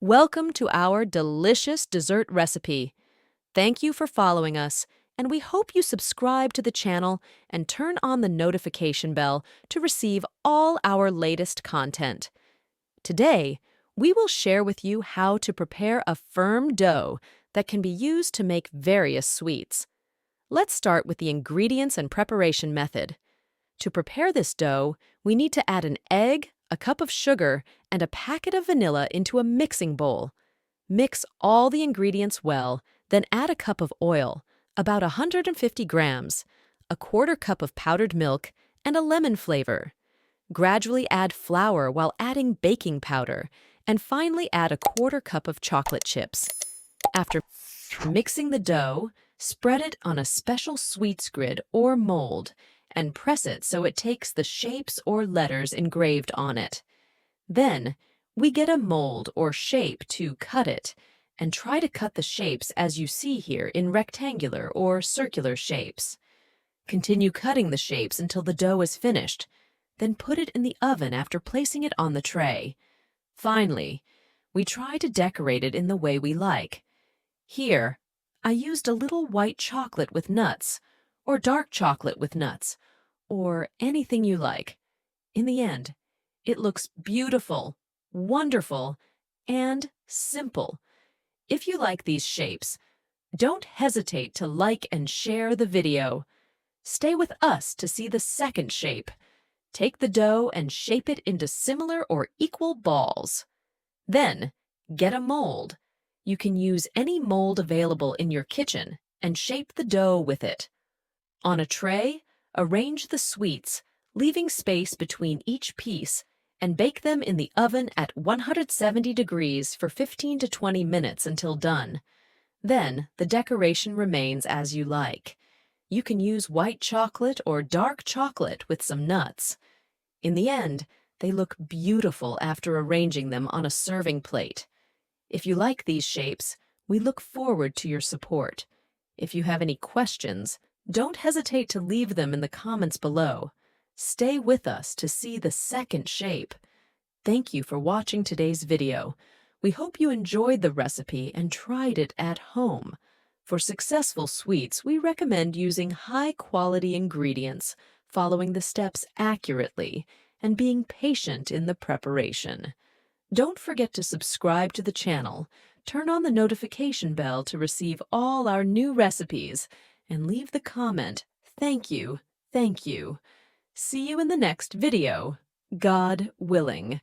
Welcome to our delicious dessert recipe. Thank you for following us, and we hope you subscribe to the channel and turn on the notification bell to receive all our latest content. Today, we will share with you how to prepare a firm dough that can be used to make various sweets. Let's start with the ingredients and preparation method. To prepare this dough, we need to add an egg, a cup of sugar, and a packet of vanilla into a mixing bowl. Mix all the ingredients well, then add a cup of oil, about 150 grams, a quarter cup of powdered milk, and a lemon flavor. Gradually add flour while adding baking powder, and finally add a quarter cup of chocolate chips. After mixing the dough, spread it on a special sweets grid or mold, and press it so it takes the shapes or letters engraved on it. Then, we get a mold or shape to cut it, and try to cut the shapes as you see here in rectangular or circular shapes. Continue cutting the shapes until the dough is finished, then put it in the oven after placing it on the tray. Finally, we try to decorate it in the way we like. Here, I used a little white chocolate with nuts, or dark chocolate with nuts, or anything you like. In the end, it looks beautiful, wonderful, and simple. If you like these shapes, don't hesitate to like and share the video. Stay with us to see the second shape. Take the dough and shape it into similar or equal balls. Then, get a mold. You can use any mold available in your kitchen and shape the dough with it. On a tray, arrange the sweets, leaving space between each piece, and bake them in the oven at 170 degrees for 15 to 20 minutes until done. Then, the decoration remains as you like. You can use white chocolate or dark chocolate with some nuts. In the end, they look beautiful after arranging them on a serving plate. If you like these shapes, we look forward to your support. If you have any questions, don't hesitate to leave them in the comments below. Stay with us to see the second shape. Thank you for watching today's video. We hope you enjoyed the recipe and tried it at home. For successful sweets, we recommend using high-quality ingredients, following the steps accurately, and being patient in the preparation. Don't forget to subscribe to the channel, turn on the notification bell to receive all our new recipes, and leave the comment, "Thank you, thank you." See you in the next video, God willing.